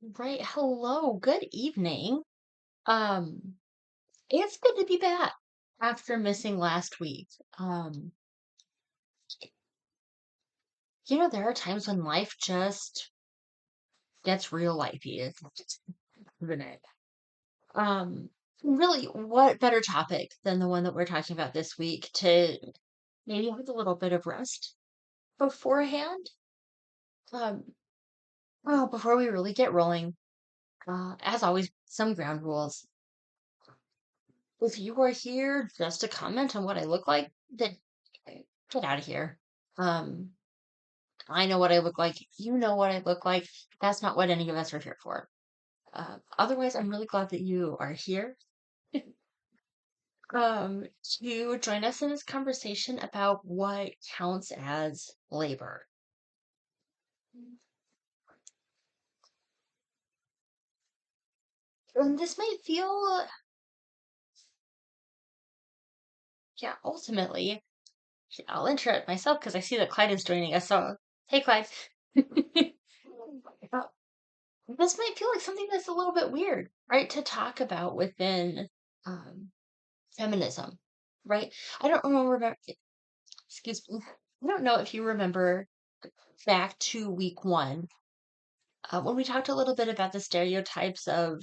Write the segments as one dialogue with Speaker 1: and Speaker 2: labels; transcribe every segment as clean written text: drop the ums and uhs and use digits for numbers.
Speaker 1: Right. Hello. Good evening. Um, it's good to be back after missing last week. Um, there are times when life just gets real lifey, isn't it? Um, really, what better topic than the one that we're talking about this week to maybe have a little bit of rest beforehand? Um, well, before we really get rolling, as always, some ground rules. If you are here just to comment on what I look like, then get out of here. Um, I know what I look like. You know what I look like. That's not what any of us are here for. Otherwise, I'm really glad that you are here to join us in this conversation about what counts as labor. And this might feel, yeah, ultimately, I'll interrupt myself because I see that Clyde is joining us. So, hey, Clyde. Uh, this might feel like something that's a little bit weird, right, to talk about within um, feminism, right? I don't remember, excuse me, I don't know if you remember back to week one when we talked a little bit about the stereotypes of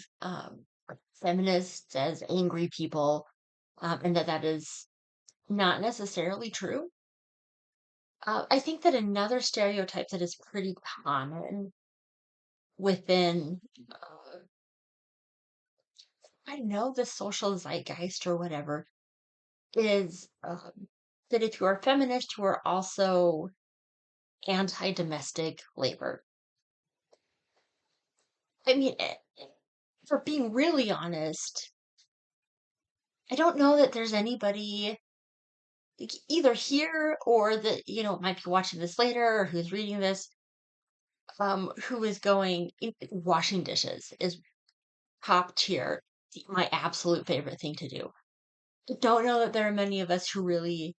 Speaker 1: feminists as angry people, and that is not necessarily true. I think that another stereotype that is pretty common within I know the social zeitgeist or whatever is that if you are a feminist, you are also anti-domestic labor. I mean, for being really honest, I don't know that there's anybody like, either here or that might be watching this later or who's reading this who is going washing dishes is top tier, my absolute favorite thing to do. I don't know that there are many of us who really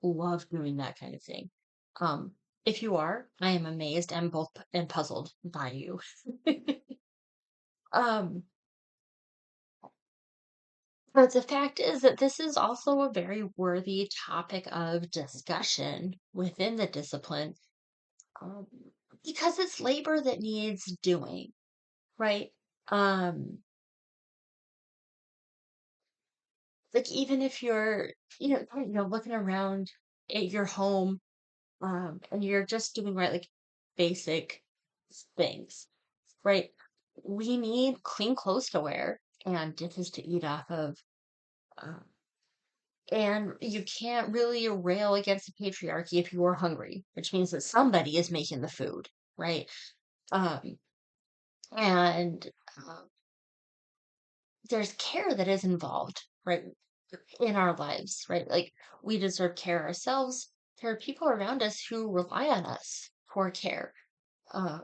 Speaker 1: love doing that kind of thing. Um, if you are, I am amazed and both and puzzled by you. um, but the fact is that this is also a very worthy topic of discussion within the discipline, um, because it's labor that needs doing, right? Um, like even if you're, looking around at your home, and you're just doing right, like basic things, right? We need clean clothes to wear and dishes to eat off of. Um, and you can't really rail against the patriarchy if you are hungry, which means that somebody is making the food, right? Um, and there's care that is involved, right, in our lives, right? Like we deserve care ourselves. There are people around us who rely on us for care. Uh,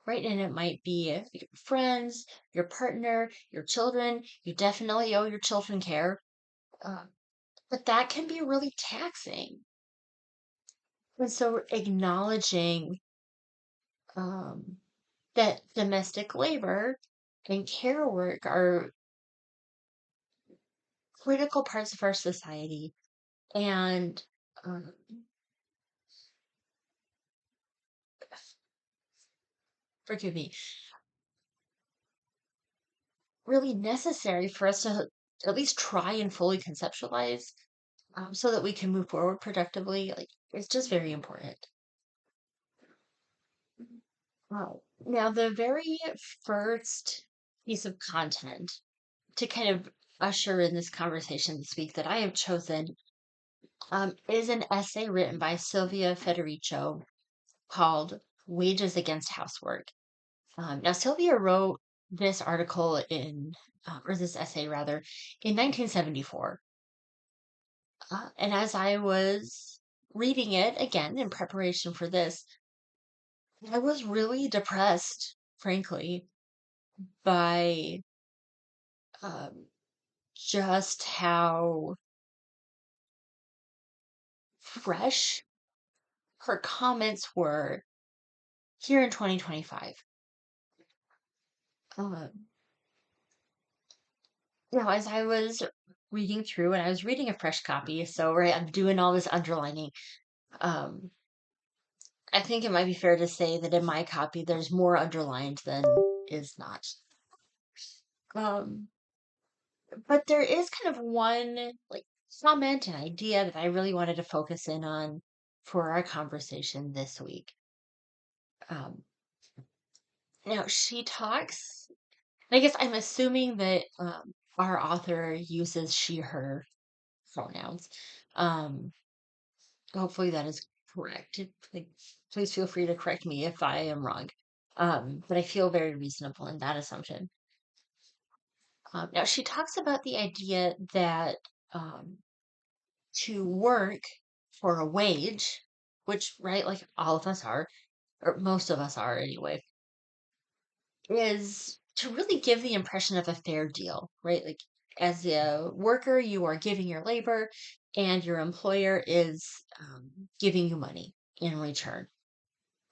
Speaker 1: right? And it might be your friends, your partner, your children. You definitely owe your children care. Uh, but that can be really taxing. And so acknowledging um, that domestic labor and care work are critical parts of our society. And um, forgive me, really necessary for us to at least try and fully conceptualize so that we can move forward productively. Like, it's just very important. Wow. Now, the very first piece of content to kind of usher in this conversation this week that I have chosen is an essay written by Sylvia Federico called Wages Against Housework. Now, Sylvia wrote this article or this essay rather, in 1974. And as I was reading it again in preparation for this, I was really depressed, frankly, by um, just how fresh her comments were here in 2025. Uh, as I was reading through, and I was reading a fresh copy, so right, I'm doing all this underlining. Um, I think it might be fair to say that in my copy, there's more underlined than is not. Um, but there is kind of one like comment and idea that I really wanted to focus in on for our conversation this week. Um, Now she talks. I guess I'm assuming that our author uses she, her pronouns. Um, Hopefully that is correct. Like, please feel free to correct me if I am wrong. But I feel very reasonable in that assumption. Now she talks about the idea that um, to work for a wage, which, right, like all of us are, or most of us are anyway, is to really give the impression of a fair deal, right? Like as a worker, you are giving your labor, and your employer is giving you money in return.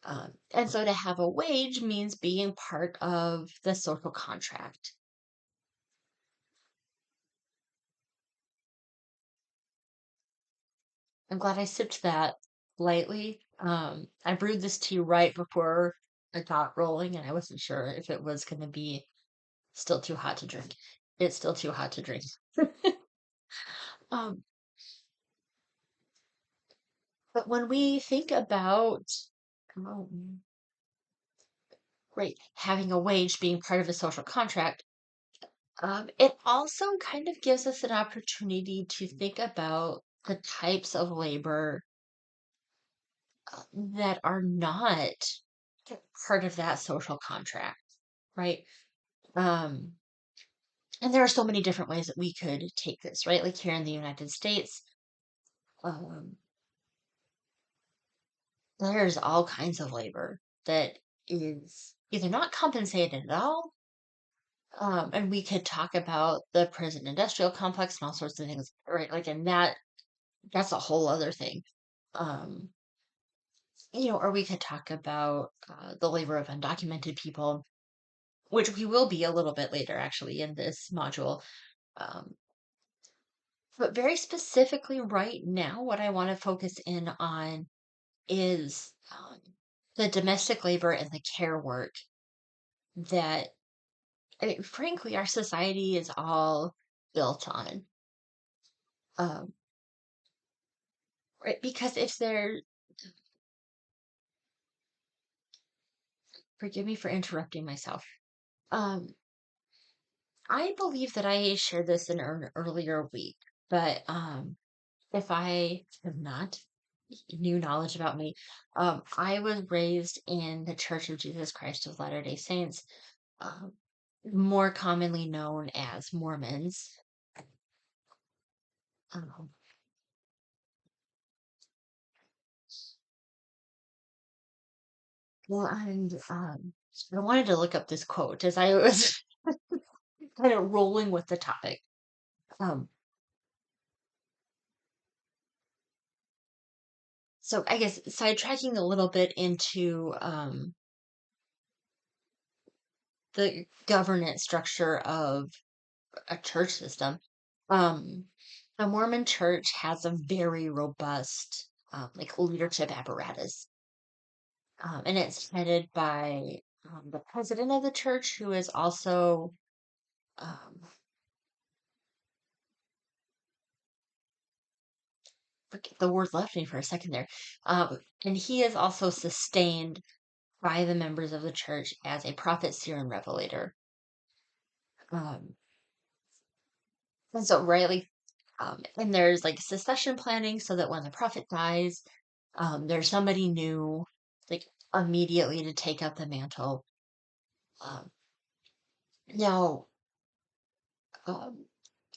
Speaker 1: And so to have a wage means being part of the social contract. I'm glad I sipped that lightly. I brewed this tea right before I got rolling, and I wasn't sure if it was going to be still too hot to drink. It's still too hot to drink. Um, but when we think about, um, right, having a wage being part of a social contract, it also kind of gives us an opportunity to think about the types of labor that are not part of that social contract, right? Um, and there are so many different ways that we could take this, right? Like here in the United States, um, there's all kinds of labor that is either not compensated at all, and we could talk about the prison industrial complex and all sorts of things, right? Like, and that's a whole other thing. Um, or we could talk about the labor of undocumented people, which we will be a little bit later, actually, in this module. Um, but very specifically, right now, what I want to focus in on is the domestic labor and the care work that, I mean, frankly, our society is all built on. Um, right? Because if there, forgive me for interrupting myself. Um, I believe that I shared this in an earlier week, but if I have not, new knowledge about me, I was raised in the Church of Jesus Christ of Latter-day Saints, um, more commonly known as Mormons. Um, and I wanted to look up this quote as I was kind of rolling with the topic. Um, so I guess sidetracking a little bit into the governance structure of a church system. Um, the Mormon church has a very robust like leadership apparatus, and it's headed by the president of the church, who is also um, the word left me for a second there, and he is also sustained by the members of the church as a prophet, seer, and revelator. Um, and so, right, like, and there's like succession planning so that when the prophet dies, there's somebody new, like immediately to take up the mantle. Um, Now, um,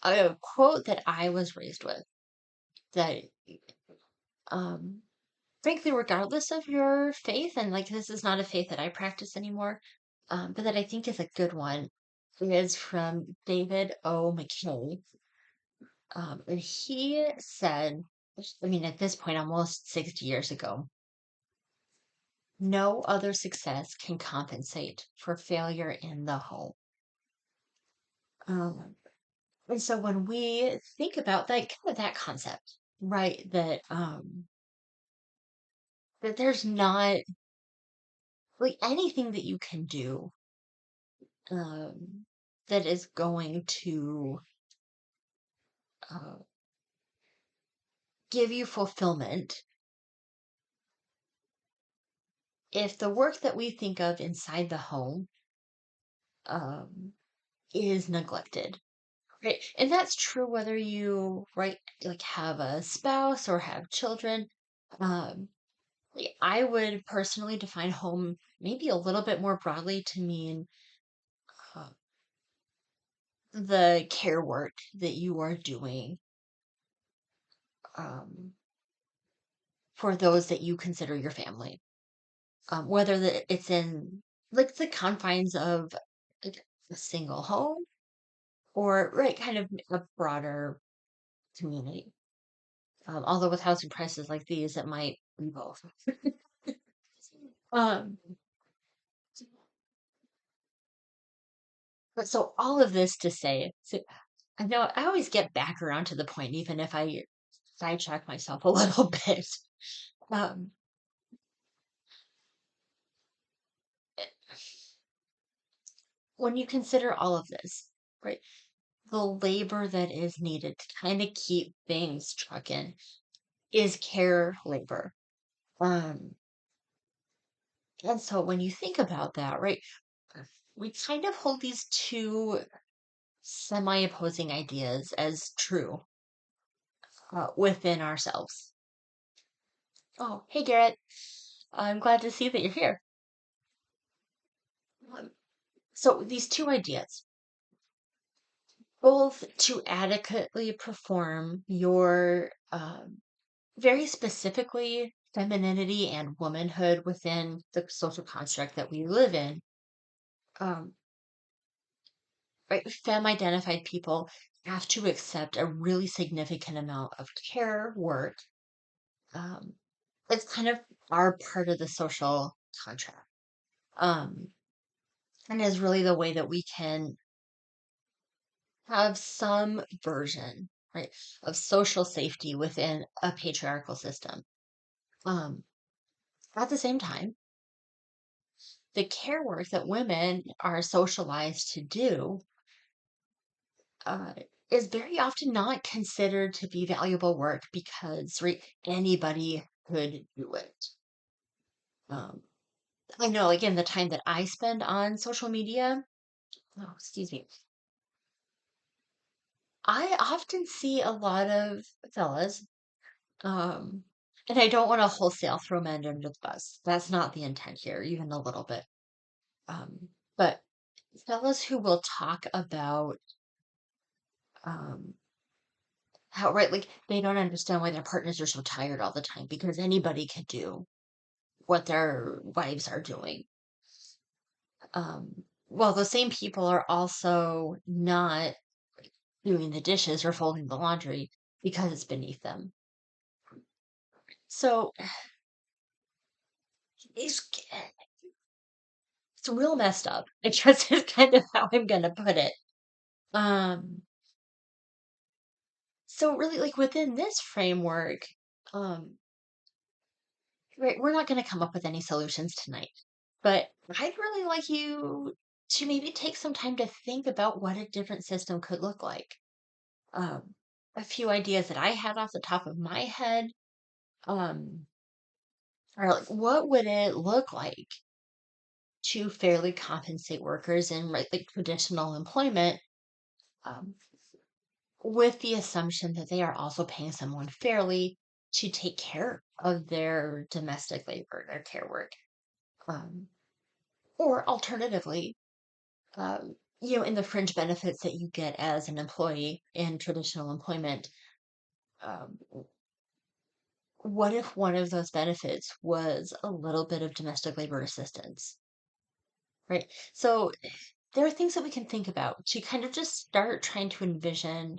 Speaker 1: a quote that I was raised with that, um, frankly, regardless of your faith, and like this is not a faith that I practice anymore, but that I think is a good one, is from David O. McKay. And he said, I mean, at this point, almost 60 years ago, no other success can compensate for failure in the home. Um, and so when we think about that kind of that concept, right, that there's not like anything that you can do um that is going to uh, give you fulfillment if the work that we think of inside the home um is neglected. Right. And that's true whether you, right, like have a spouse or have children. Um, I would personally define home maybe a little bit more broadly to mean uh, the care work that you are doing um, for those that you consider your family. Whether it's in like the confines of like a single home or, right, kind of a broader community. Although with housing prices like these, it might be both. Um, but so all of this to say, so I know I always get back around to the point, even if I sidetrack myself a little bit. Um, when you consider all of this, right, the labor that is needed to kind of keep things trucking is care labor. Um, and so when you think about that, right, we kind of hold these two semi-opposing ideas as true within ourselves. Oh, hey Garrett. I'm glad to see that you're here. Um, so these two ideas, both to adequately perform your very specifically femininity and womanhood within the social construct that we live in. Um, right, femme-identified people have to accept a really significant amount of care work. Um, it's kind of our part of the social contract. Um, and is really the way that we can have some version, right, of social safety within a patriarchal system. Um, at the same time, the care work that women are socialized to do uh, is very often not considered to be valuable work because, right, anybody could do it. Um, I know, again, the time that I spend on social media, oh, excuse me, I often see a lot of fellas. And I don't want to wholesale throw men under the bus. That's not the intent here, even a little bit. But fellas who will talk about um, how, right, like they don't understand why their partners are so tired all the time because anybody can do what their wives are doing. Well, the same people are also not doing the dishes or folding the laundry because it's beneath them. So it's it's real messed up. I guess is kind of how I'm gonna put it. Um, so really, like within this framework, um, right, we're not gonna come up with any solutions tonight, but I'd really like you to maybe take some time to think about what a different system could look like. Um, a few ideas that I had off the top of my head, um, are like, what would it look like to fairly compensate workers in right, like traditional employment, um, with the assumption that they are also paying someone fairly to take care of their domestic labor, their care work. Um, or alternatively, in the fringe benefits that you get as an employee in traditional employment, um, what if one of those benefits was a little bit of domestic labor assistance, right? So there are things that we can think about to kind of just start trying to envision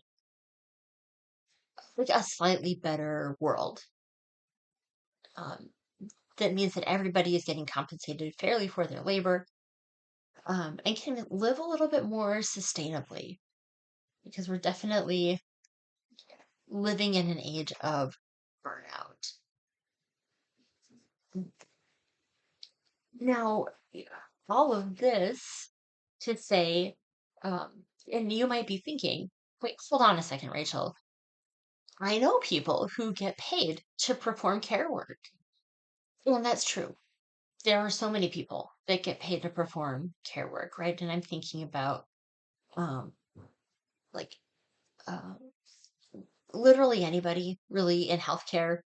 Speaker 1: like a slightly better world. Um, that means that everybody is getting compensated fairly for their labor and can live a little bit more sustainably. because we're definitely living in an age of burnout. Now, all of this to say, and you might be thinking, wait, hold on a second, Rachel. I know people who get paid to perform care work. And that's true. There are so many people that get paid to perform care work, right? And I'm thinking about um, like uh, literally anybody really in healthcare.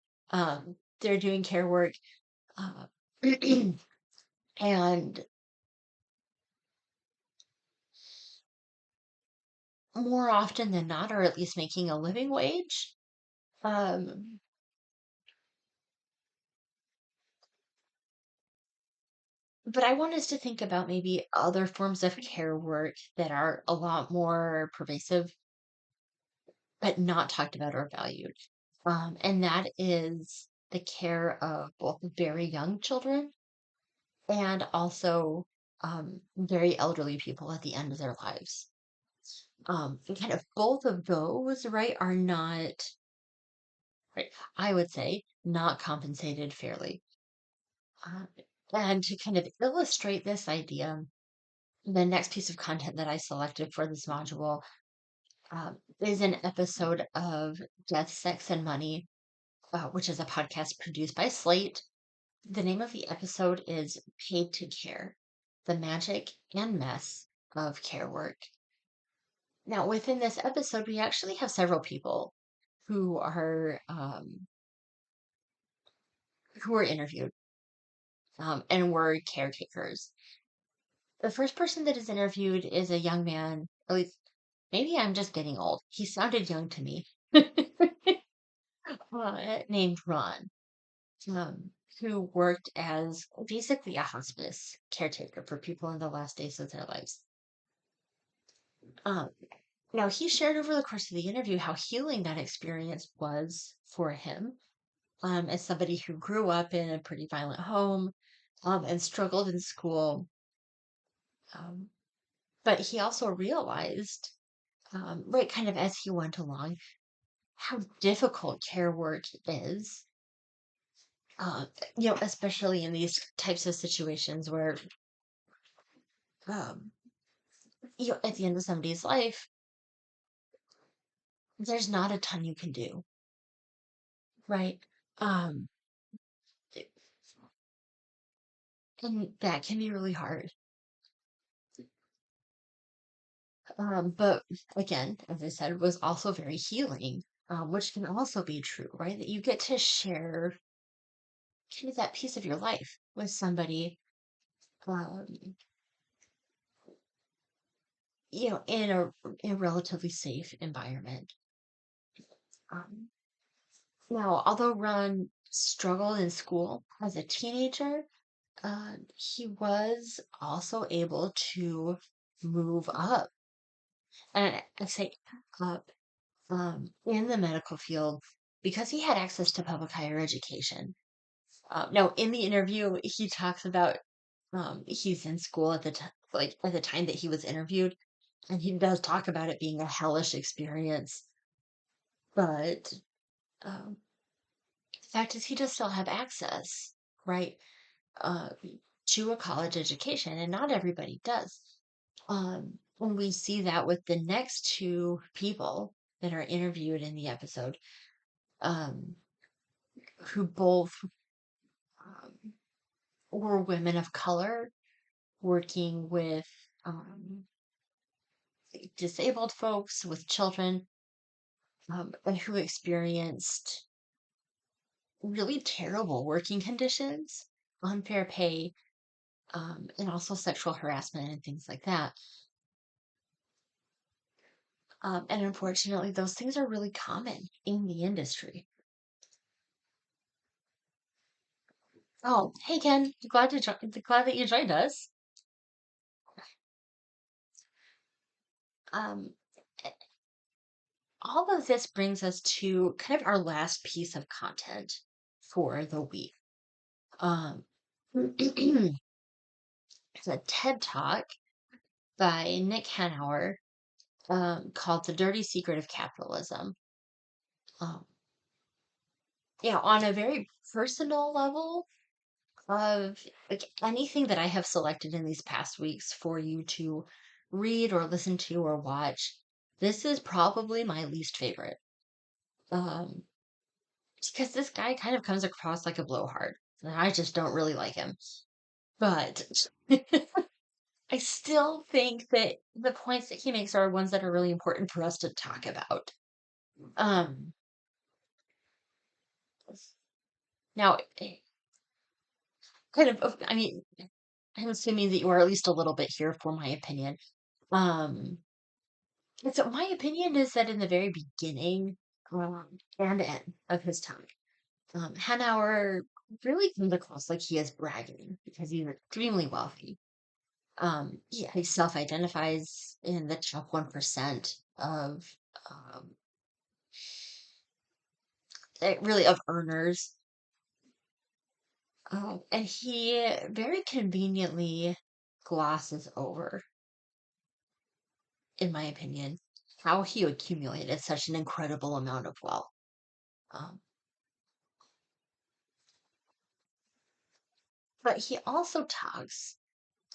Speaker 1: They're doing care work. Uh, and more often than not, are at least making a living wage. Um, but I want us to think about maybe other forms of care work that are a lot more pervasive, but not talked about or valued. And that is the care of both very young children and also very elderly people at the end of their lives. And kind of both of those, right, are not, right, I would say, not compensated fairly. Uh, and to kind of illustrate this idea, the next piece of content that I selected for this module is an episode of Death, Sex, and Money, which is a podcast produced by Slate. The name of the episode is Paid to Care: The Magic and Mess of Care Work. Now, within this episode, we actually have several people who are interviewed and were caretakers. The first person that is interviewed is a young man, at least maybe I'm just getting old. He sounded young to me, named Ron, um, who worked as basically a hospice caretaker for people in the last days of their lives. Um, Now, he shared over the course of the interview how healing that experience was for him, as somebody who grew up in a pretty violent home, and struggled in school. Um, but he also realized, right, kind of as he went along, how difficult care work is. Uh, especially in these types of situations where, um, at the end of somebody's life, there's not a ton you can do, right? Um, and that can be really hard. But again, as I said, was also very healing, which can also be true, right? That you get to share kind of that piece of your life with somebody, um, in a relatively safe environment. Um, Now, although Ron struggled in school as a teenager, he was also able to move up, and I say up, in the medical field because he had access to public higher education. Now, in the interview, he talks about he's in school at the time, like at the time that he was interviewed, and he does talk about it being a hellish experience. But the fact is, he does still have access, right, uh, to a college education, and not everybody does. And we see that with the next two people that are interviewed in the episode, um, who both um, were women of color working with um, disabled folks, with children, and who experienced really terrible working conditions, unfair pay, and also sexual harassment and things like that. And unfortunately, those things are really common in the industry. Oh, hey Ken, glad that you joined us. Um, all of this brings us to kind of our last piece of content for the week. Um, it's a TED Talk by Nick Hanauer, called The Dirty Secret of Capitalism. Um, yeah, on a very personal level of like anything that I have selected in these past weeks for you to read or listen to or watch, this is probably my least favorite. Um, because this guy kind of comes across like a blowhard, and I just don't really like him. But I still think that the points that he makes are ones that are really important for us to talk about. Um, now, I mean, I'm assuming that you are at least a little bit here for my opinion. Um, and so my opinion is that in the very beginning and end of his time, Hanauer really comes across like he is bragging because he's extremely wealthy. Yeah, he self-identifies in the top 1% of um, really of earners. And he very conveniently glosses over, in my opinion, how he accumulated such an incredible amount of wealth. Um, but he also talks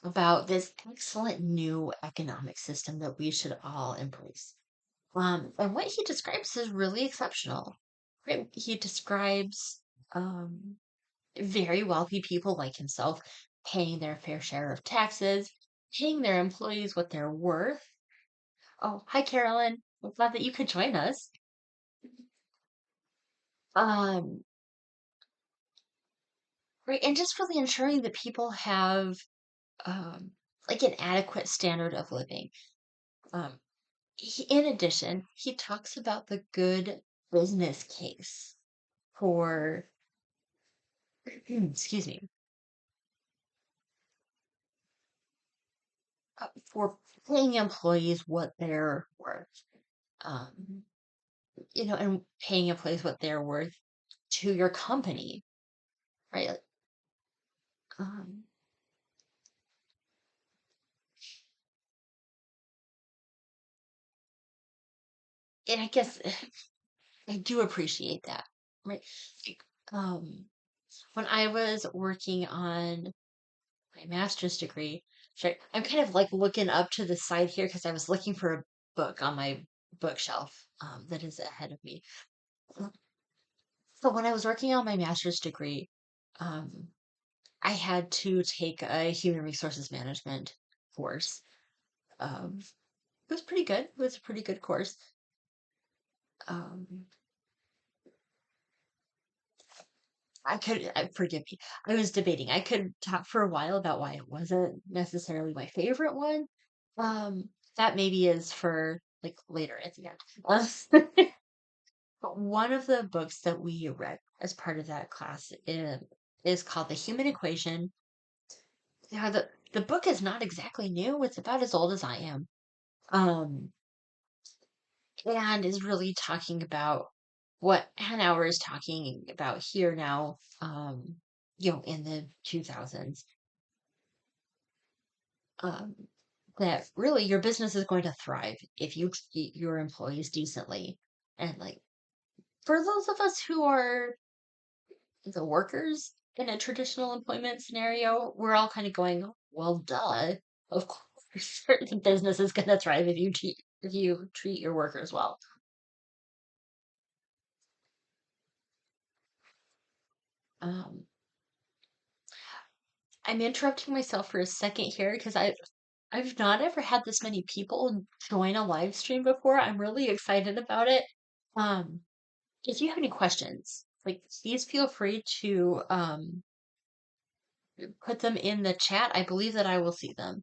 Speaker 1: about this excellent new economic system that we should all embrace. And what he describes is really exceptional. Right? He describes very wealthy people like himself paying their fair share of taxes, paying their employees what they're worth. Oh, hi, Carolyn. I'm glad that you could join us. Um, right, and just really ensuring that people have um, like an adequate standard of living. Um, in addition, he talks about the good business case for, excuse me, for paying employees what they're worth. Um, and paying employees what they're worth to your company, right? Um, and I guess I do appreciate that, right? Like, Um, when I was working on my master's degree, sorry, I'm kind of like looking up to the side here because I was looking for a book on my bookshelf that is ahead of me. So when I was working on my master's degree, um, I had to take a human resources management course. It was pretty good. It was a pretty good course. Um, forgive me. I was debating. I could talk for a while about why it wasn't necessarily my favorite one. Um, that maybe is for like later at the end. But one of the books that we read as part of that class is called The Human Equation. Yeah, the book is not exactly new. It's about as old as I am. Um, and is really talking about what Hanauer is talking about here now, in the 2000s, um, that really your business is going to thrive if you treat your employees decently. And like for those of us who are the workers in a traditional employment scenario, we're all kind of going, well, duh. Of course, the business is going to thrive if you treat your workers well. Um, I'm interrupting myself for a second here because I've not ever had this many people join a live stream before. I'm really excited about it. Um, if you have any questions, like please feel free to put them in the chat. I believe that I will see them.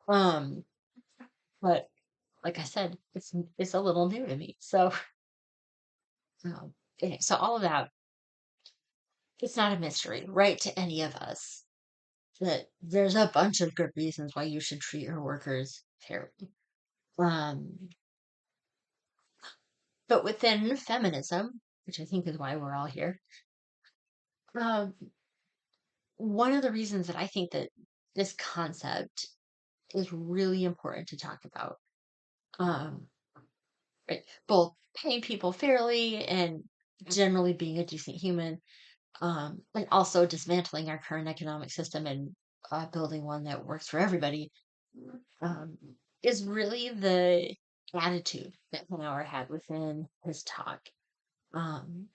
Speaker 1: Um, but like I said, it's a little new to me. So okay, so all of that, it's not a mystery, right, to any of us that there's a bunch of good reasons why you should treat your workers fairly. Um, but within feminism, which I think is why we're all here, um, one of the reasons that I think that this concept is really important to talk about Um, right, both paying people fairly and generally being a decent human, and also dismantling our current economic system and building one that works for everybody, um, is really the attitude that Hanauer had within his talk. Um,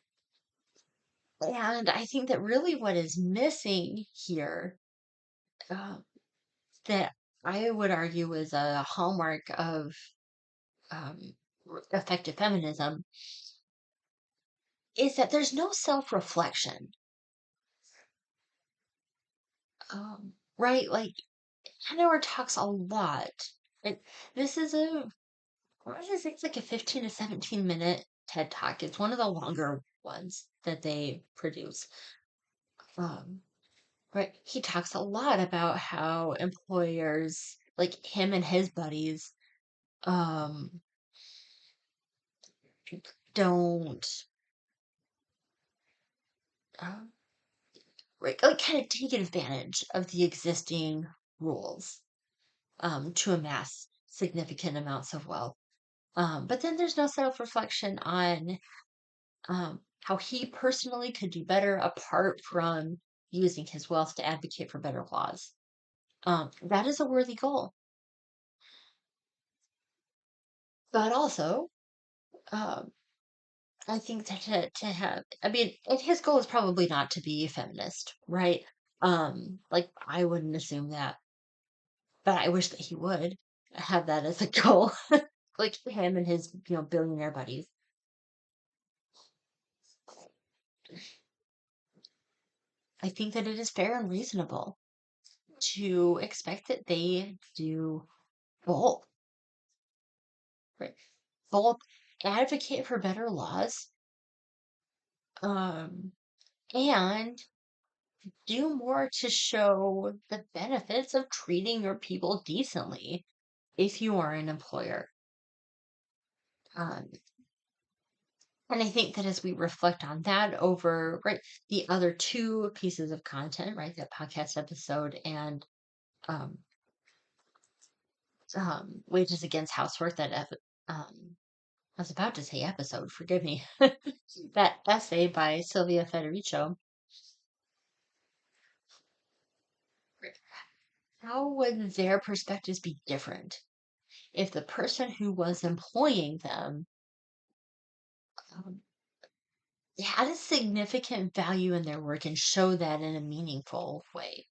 Speaker 1: and I think that really what is missing here, uh, that I would argue is a hallmark of um, effective feminism, is that there's no self reflection. Right? Like, Hanauer talks a lot. Like, this is a, what is it? It's like a 15 to 17-minute TED Talk. It's one of the longer ones that they produce. Um, right? He talks a lot about how employers, like him and his buddies, um, don't, uh, right, like kind of take advantage of the existing rules, to amass significant amounts of wealth. But then there's no self-reflection on how he personally could do better apart from using his wealth to advocate for better laws. That is a worthy goal. But also, um, I think that to have, I mean, and his goal is probably not to be a feminist, right? Like I wouldn't assume that, but I wish that he would have that as a goal, like him and his, billionaire buddies. I think that it is fair and reasonable to expect that they do both, right? Both advocate for better laws, um, and do more to show the benefits of treating your people decently if you are an employer. Um, and I think that as we reflect on that over, right, the other two pieces of content, right, that podcast episode and um, Wages Against Housework, I was about to say episode, forgive me, that essay by Sylvia Federico. How would their perspectives be different if the person who was employing them um, had a significant value in their work and show that in a meaningful way?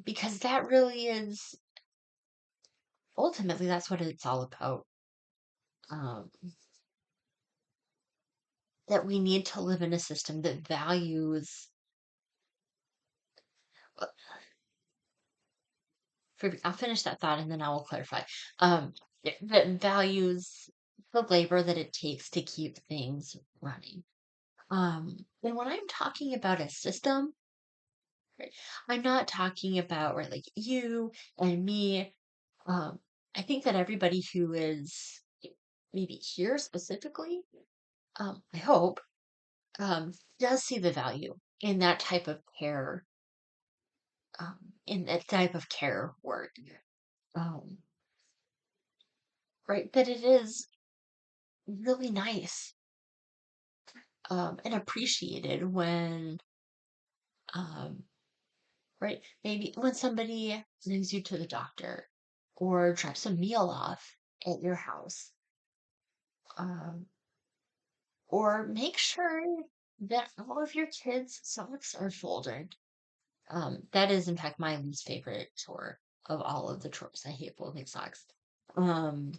Speaker 1: Because that really is ultimately that's what it's all about. Um, that we need to live in a system that values. uh, I'll finish that thought and then I will clarify. Um, that values the labor that it takes to keep things running. And when I'm talking about a system, right, I'm not talking about right like you and me. Um, I think that everybody who is maybe here specifically, I hope, does see the value in that type of care, in that type of care work. Um, right, that it is really nice, and appreciated when, um, right, maybe when somebody brings you to the doctor or drops a meal off at your house, um, or make sure that all of your kids' socks are folded. That is, in fact, my least favorite chore of all of the chores. I hate folding socks. Um,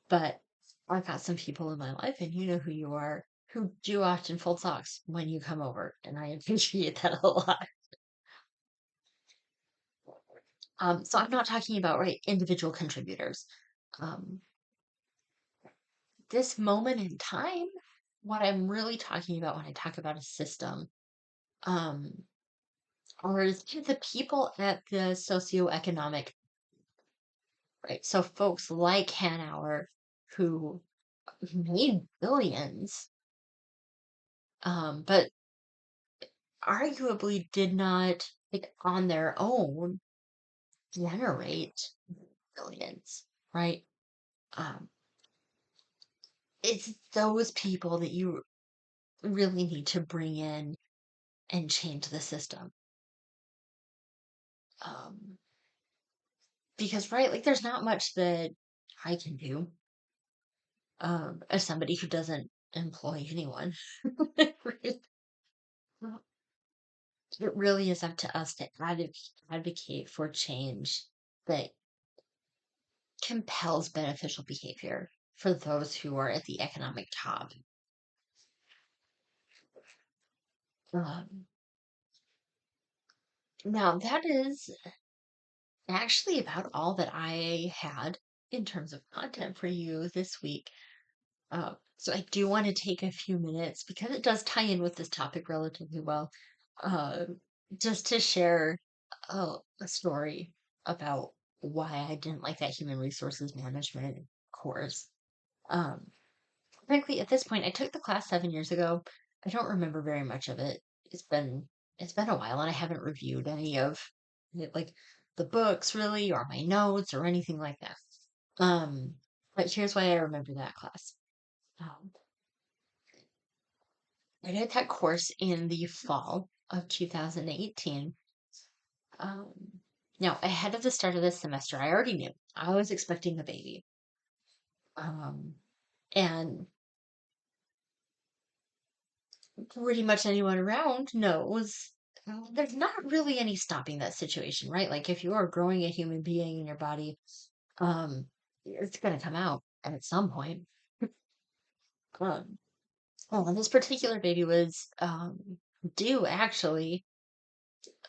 Speaker 1: but I've got some people in my life, and you know who you are, who do often fold socks when you come over, and I appreciate that a lot. So I'm not talking about right individual contributors. Um, this moment in time, what I'm really talking about when I talk about a system, um, are the people at the socioeconomic, right? So folks like Hanauer who made billions, but arguably did not, like, on their own generate billions, right? Um, it's those people that you really need to bring in and change the system. Um, because, right, like there's not much that I can do as somebody who doesn't employ anyone. Right? It really is up to us to advocate for change that compels beneficial behavior for those who are at the economic top. Um, Now, that is actually about all that I had in terms of content for you this week. So I do want to take a few minutes because it does tie in with this topic relatively well, uh, just to share a story about why I didn't like that human resources management course. Um, Frankly, at this point, I took the class 7 years ago. I don't remember very much of it. It's been a while, and I haven't reviewed any of it, like the books really, or my notes, or anything like that. Um, but here's why I remember that class. Um, I did that course in the fall of 2018. Um, Now, ahead of the start of this semester, I already knew I was expecting a baby. Um, and pretty much anyone around knows there's not really any stopping that situation, right? Like if you are growing a human being in your body, um, it's going to come out at some point. Um, well, and this particular baby was due actually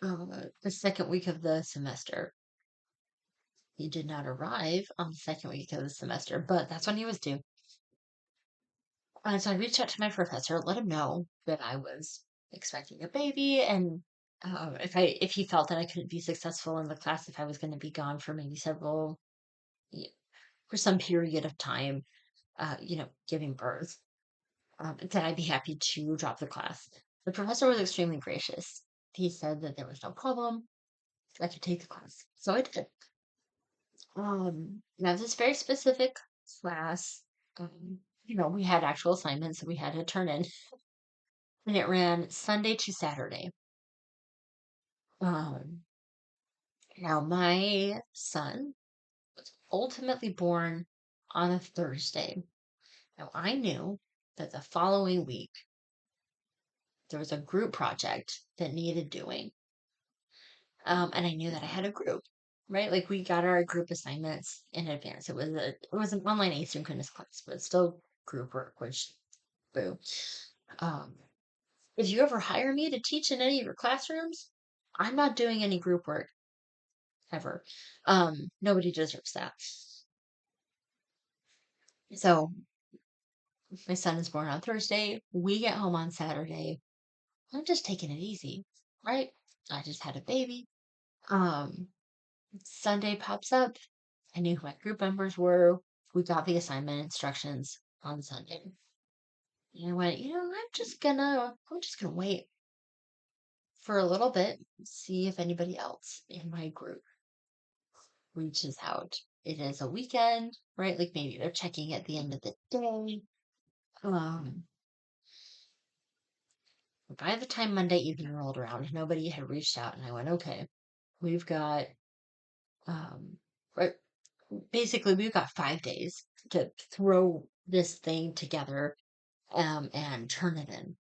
Speaker 1: the second week of the semester. He did not arrive on the second week of the semester, but that's when he was due. So I reached out to my professor, let him know that I was expecting a baby, and if he felt that I couldn't be successful in the class, if I was going to be gone for maybe y- for some period of time, giving birth, that I'd be happy to drop the class. The professor was extremely gracious. He said that there was no problem. I could take the class, so I did. Now this very specific class, we had actual assignments that we had to turn in, and it ran Sunday to Saturday. Um, Now my son was ultimately born on a Thursday. Now I knew that the following week there was a group project that needed doing. And I knew that I had a group, right? Like we got our group assignments in advance. It was an online asynchronous class, but still group work, which boo. Um, if you ever hire me to teach in any of your classrooms, I'm not doing any group work ever. Nobody deserves that. So my son is born on Thursday. We get home on Saturday. I'm just taking it easy, right? I just had a baby. Um, Sunday pops up. I knew who my group members were. We got the assignment instructions on Sunday. And I went, I'm just gonna wait for a little bit, see if anybody else in my group reaches out. It is a weekend, right? Like maybe they're checking at the end of the day. Um, by the time Monday evening rolled around, nobody had reached out, and I went, okay, we've got, um, right, basically, we've got 5 days to throw this thing together, and turn it in.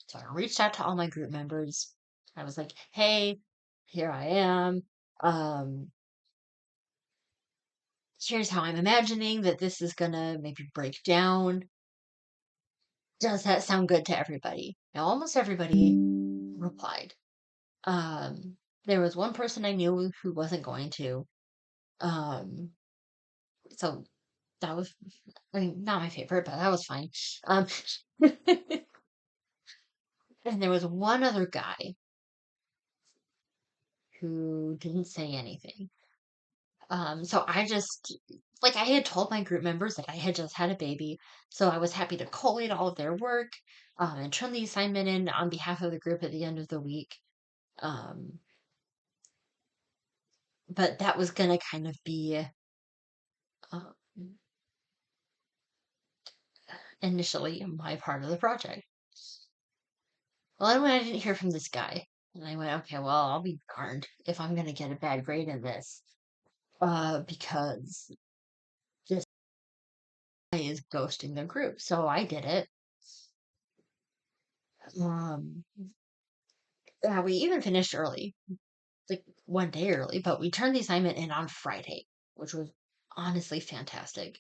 Speaker 1: So I reached out to all my group members. I was like, hey, here I am. Um, Here's how I'm imagining that this is gonna maybe break down. Does that sound good to everybody? Now, almost everybody replied. Um, there was one person I knew who wasn't going to. Um, so that was, I mean, not my favorite, but that was fine. Um, and there was one other guy who didn't say anything. So I just, like, I had told my group members that I had just had a baby, so I was happy to collate all of their work, and turn the assignment in on behalf of the group at the end of the week. Um, but that was gonna kind of be, uh, initially my part of the project. Well, then when I didn't hear from this guy, and I went, okay, well, I'll be darned if I'm going to get a bad grade in this, because this guy is ghosting the group. So I did it. Um, we even finished early, like one day early, but we turned the assignment in on Friday, which was honestly fantastic.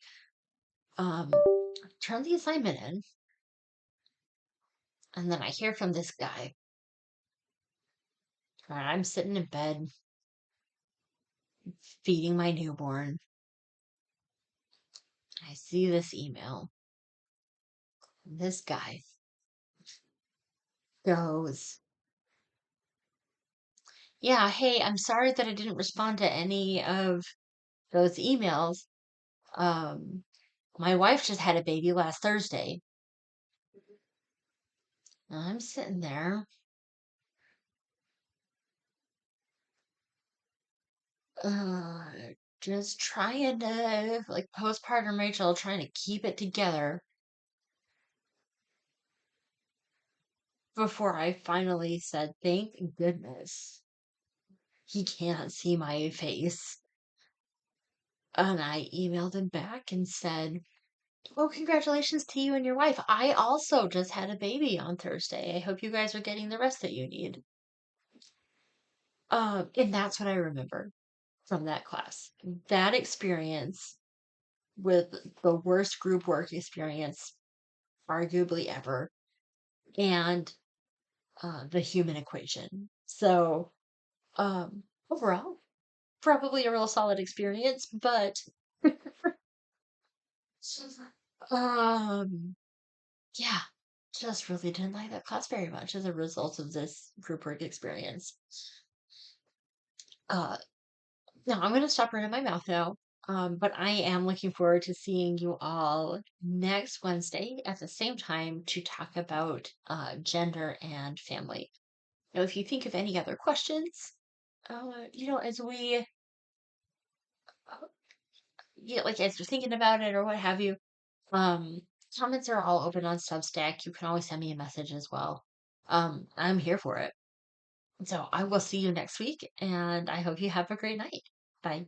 Speaker 1: Turned the assignment in, and then I hear from this guy. And I'm sitting in bed feeding my newborn. I see this email. This guy goes, yeah, hey, I'm sorry that I didn't respond to any of those emails. Um, my wife just had a baby last Thursday. And I'm sitting there, uh, just trying to, like, postpartum Rachel, trying to keep it together before I finally said, thank goodness he can't see my face. And I emailed him back and said, well, congratulations to you and your wife. I also just had a baby on Thursday. I hope you guys are getting the rest that you need. And that's what I remember from that class. That experience with the worst group work experience, arguably ever, and the human equation. So, overall, probably a real solid experience, but um, yeah, just really didn't like that class very much as a result of this group work experience. Uh, now I'm gonna stop running my mouth now. But I am looking forward to seeing you all next Wednesday at the same time to talk about gender and family. Now, if you think of any other questions, as we like as you're thinking about it or what have you, um, comments are all open on Substack. You can always send me a message as well. I'm here for it. So I will see you next week, and I hope you have a great night. Bye.